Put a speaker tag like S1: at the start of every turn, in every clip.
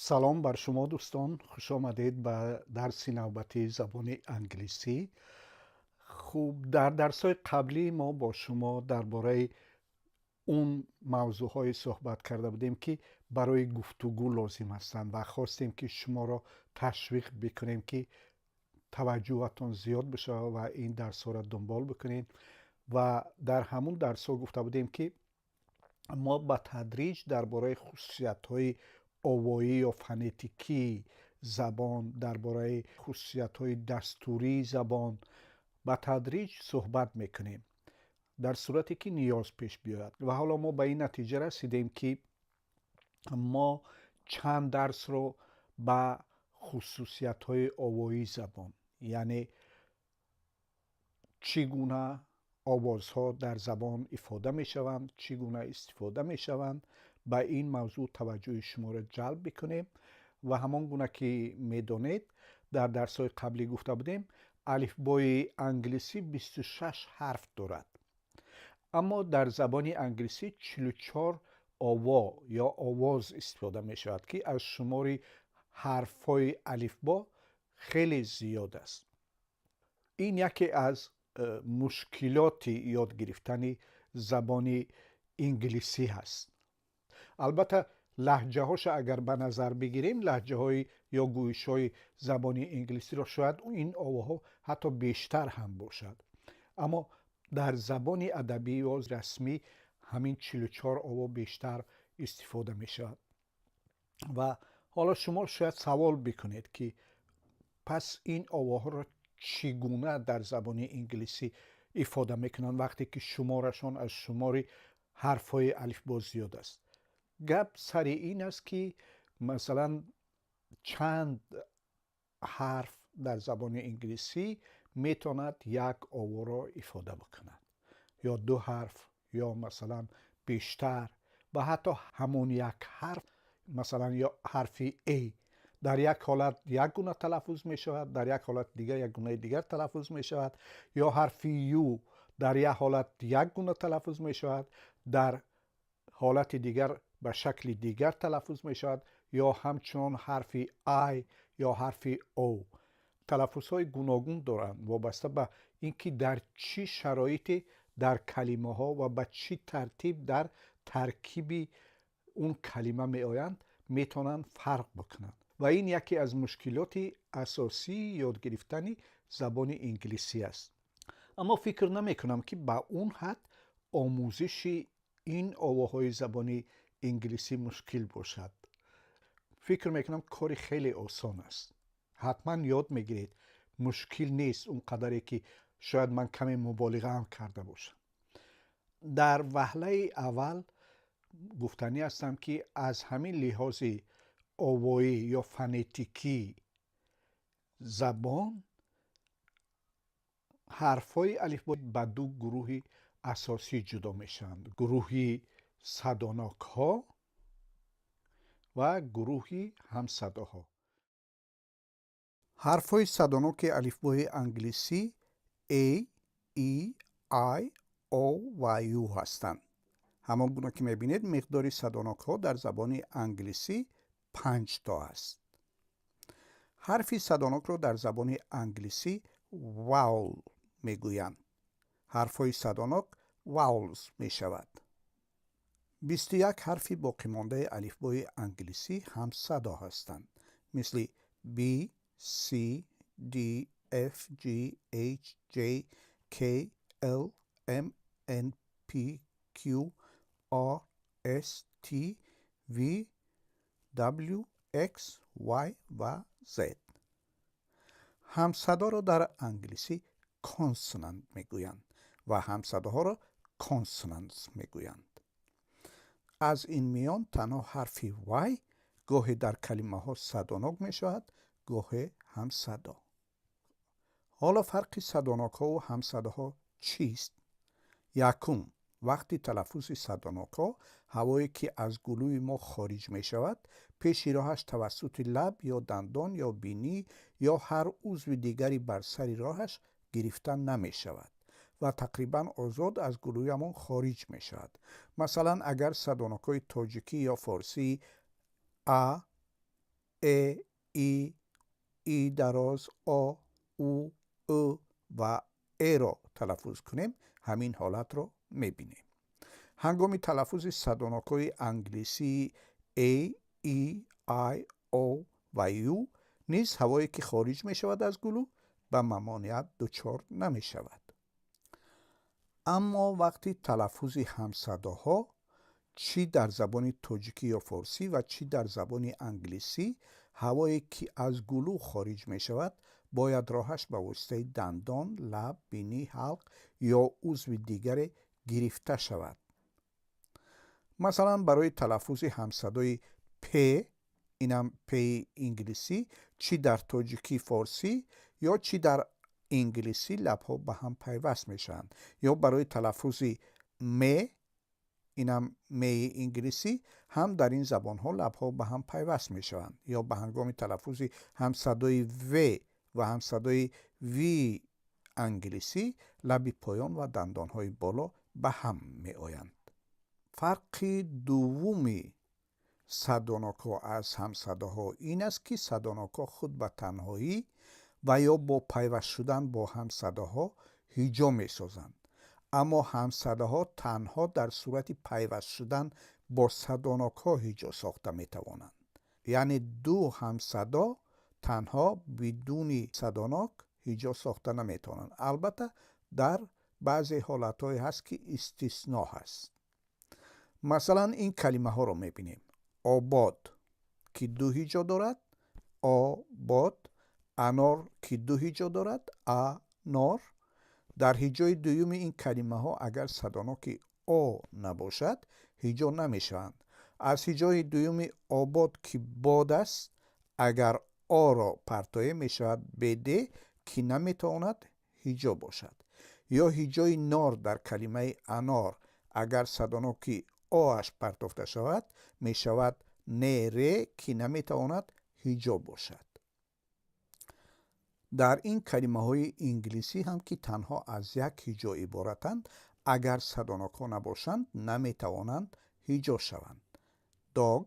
S1: سلام بر شما دوستان، خوش آمدید به درس نوبتی زبان انگلیسی. خوب، در درس‌های قبلی ما با شما درباره اون موضوعهای صحبت کرده بودیم که برای گفتگو لازم هستند و خواستیم که شما را تشویق بکنیم که توجهتون زیاد بشه و این درس‌ها را دنبال بکنید. و در همون درس‌ها گفته بودیم که ما به تدریج درباره خصوصیت‌های آوایی یا فنتیکی زبان، درباره خصوصیت‌های دستوری زبان به تدریج صحبت میکنیم در صورتی که نیاز پیش بیاید. و حالا ما به این نتیجه رسیدیم که ما چند درس رو به خصوصیت‌های آوایی زبان، یعنی چگونه آوازها در زبان افاده می شوند، چگونه استفاده می شوند، به این موضوع توجه شما را جلب بکنیم. و همان گونه که می دانید در درس‌های قبلی گفته بودیم الفبای انگلیسی 26 حرف دارد، اما در زبان انگلیسی 44 آوا یا آواز استفاده می شود که از شمار حرف‌های الفبا خیلی زیاد است. این یکی از مشکلات یاد گرفتن زبان انگلیسی هست. البته لهجه هاش اگر به نظر بگیریم، لهجه های یا گویش های زبان انگلیسی را شاید این آواها حتی بیشتر هم باشد، اما در زبان ادبی و رسمی همین 44 آوا بیشتر استفاده می شود. و حالا شما شاید سوال بکنید که پس این آواها را چگونه در زبان انگلیسی افاده میکنن وقتی که شمارشان از شمار حرفهای الفبا زیاد است؟ گپ سر این است که مثلا چند حرف در زبان انگلیسی میتواند یک آوا را افاده بکند، یا دو حرف، یا مثلا بیشتر، و حتی همون یک حرف، مثلا یا حرف A در یک حالت یک گونه تلفظ می شود، در یک حالت دیگر یک گونه دیگر تلفظ می شود، یا حرف یو در یک حالت یک گونه تلفظ می شود، در حالت دیگر به شکل دیگر تلفظ می شود، یا همچنان حرف آی یا حرف او. تلفظ های گوناگون دارند وابسته به اینکه در چی شرایطی در کلمه ها و به چی ترتیب در ترکیب اون کلمه می آیند میتونن فرق بکنند. و این یکی از مشکلات اساسی یاد گرفتن زبان انگلیسی است. اما فکر نمی کنم که با اون حد آموزش این آواهای زبان انگلیسی مشکل باشد. فکر میکنم کاری خیلی آسان است. حتما یاد میگیرید، مشکل نیست اون قدری که شاید من کمی مبالغه هم کرده باشم. در وهله اول گفتنی هستم که از همین لحاظ آوایی یا فنتیکی زبان حرفای الفبا به دو گروه اساسی جدا میشند: گروه صداناک ها و گروه همصداها. حرفای صداناک الفبای انگلیسی A, E, I, O و U هستند. همان گونه که میبینید مقدار صداناک ها در زبان انگلیسی 5 تا است. حرف صداناک را در زبان انگلیسی واول میگویند. حرفهای صداناک واولز می شود. 21 حرف باقی مانده الفبای انگلیسی هم صدا هستند، مثل B, C, D, F, G, H, J, K, L, M, N, P, Q, R, S, T, V, W, X, Y و Z. همصدا را در انگلیسی کانسونانت میگویند و همصداها را کانسونانتس میگویند. از این میان تنها حرف Y گاهی در کلمه ها صداناک می شود، گاهی همصدا. حالا فرق صداناک ها و همصداها چیست؟ یکم، وقتی تلفظ صداناک ها هوایی که از گلوی ما خارج می شود پیش راهش توسط لب یا دندان یا بینی یا هر عضو دیگری بر سر راهش گرفتن نمی شود و تقریبا آزاد از گلویمان خارج می شود. مثلا اگر صداناک های تاجیکی یا فارسی ا، ا، ای دراز، آ، او، و ای را تلفظ کنیم همین حالت رو میبینیم. هنگامی تلفظ صداناک‌های انگلیسی A, E, I, O و U نیز هوایی که خارج می شود از گلو به ممانعت دچار نمی شود. اما وقتی تلفظ همصداها چی در زبان تاجیکی یا فارسی و چی در زبان انگلیسی هوایی که از گلو خارج می شود باید راهش به واسطه دندان، لب، بینی، حلق یا عضو دیگر گرفته شود. مثلا برای تلفظ همصدای پ، اینم پ انگلیسی، چی در تاجیکی فارسی یا چی در انگلیسی لبها به هم پیوست میشن. یا برای تلفظ م، اینم می انگلیسی، هم در این زبان ها لبها به هم پیوست میشوند. یا به هنگام تلفظ همصدای و و همصدای وی انگلیسی لب پایان و دندان های بالا به هم می آیند. فرق دومی صداناک‌ها از همصداها این است که صداناک‌ها خود به تنهایی و یا با پیوست شدن با همصداها هیجا می سازند. اما همصداها تنها در صورت پیوست شدن با صداناک‌ها هیجا ساخته می توانند. یعنی دو همصدا تنها بدون صداناک هیجا ساخته نمی توانند. البته در بعضی حالت‌های هست که استثناء هست. مثلا این کلمه ها رو می بینیم. آباد که دو هیجا دارد، آباد. انار که دو هیجا دارد، انار. در هیجای دوم این کلمه ها اگر صداناک آ نباشد هیجا نمی شوند. از هیجای دوم آباد که باد است اگر آ را پرتایه می شود به د که نمی تواند هیجا باشد. یا هیجای نار در کلمه انار اگر صداناک آش پرتافته شود می شود نره که نمی تواند هیجا باشد. در این کلمه های انگلیسی هم که تنها از یک هیجا عبارتند اگر صداناک ها نباشند نمی توانند هیجا شوند. داگ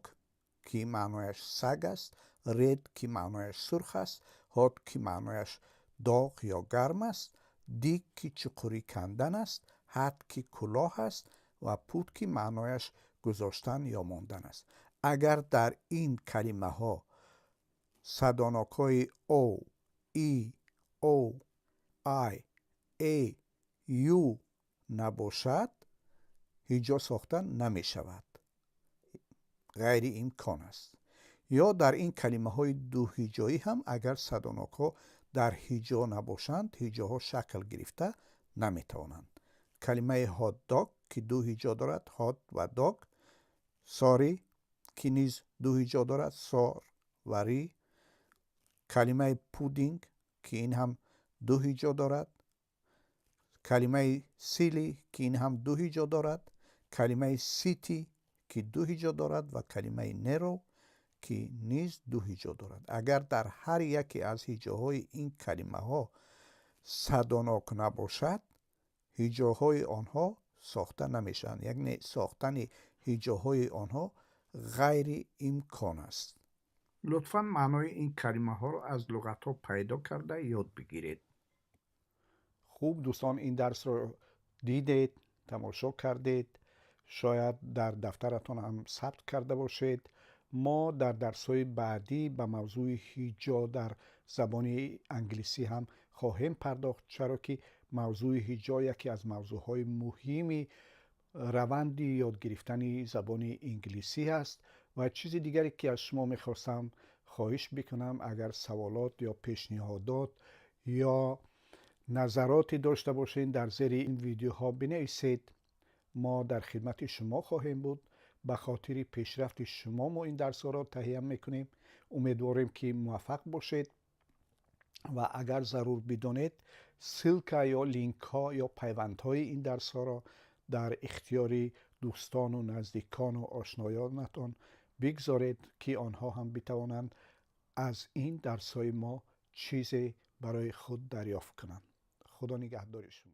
S1: که معنایش سگ است، رد که معنایش سرخ است، هات که معنایش داغ یا گرم است، دیگ که چقوری کندن است، هت که کلاه است و پود که معنایش گذاشتن یا ماندن است. اگر در این کلمه ها صداناک های او، ای، او، آی، ای، یو نباشد هیجا ساختن نمی شود. غیر امکان است. یا در این کلمه های دو هیجایی هم اگر صداناک ها در هیجا نباشند هیجاها شکل گرفته نمی توانند. کلمه هات داگ که دو هیجا دارد، هات و داگ. ساری که نیز دو هیجا دارد، سار و ری. کلمه پودینگ که این هم دو هیجا دارد. کلمه سیلی که این هم دو هیجا دارد. کلمه سیتی که دو هیجا دارد و کلمه نرو که نیز دو هیجا دارد. اگر در هر یکی از هیجاهای این کلمه ها صداناک نباشد هیجاهای آنها ساخته نمیشن. یعنی ساختن هیجاهای آنها غیر امکان است. لطفاً معنای این کلمه ها رو از لغت ها پیدا کرده یاد بگیرید. خوب دوستان، این درس رو دیدید، تماشا کردید، شاید در دفترتون هم ثبت کرده باشید. ما در درس‌های بعدی به موضوع هیجا در زبان انگلیسی هم خواهیم پرداخت، چرا که موضوع هیجا یکی از موضوعهای مهمی روند یاد گرفتن زبان انگلیسی است. و چیز دیگری که از شما میخواستم خواهش بکنم، اگر سوالات یا پیشنهادات یا نظراتی داشته باشین در زیر این ویدیوها بنویسید. ما در خدمت شما خواهیم بود. به خاطر پیشرفت شما ما این درس را تهیه میکنیم. امیدواریم که موفق باشید و اگر ضرور بدانید سلک یا لینک ها یا پیوند های این درس ها را در اختیار دوستان و نزدیکان و آشنایانتان بگذارید که آنها هم بتوانند از این درس های ما چیزی برای خود دریافت کنند. خدا نگهدار شما.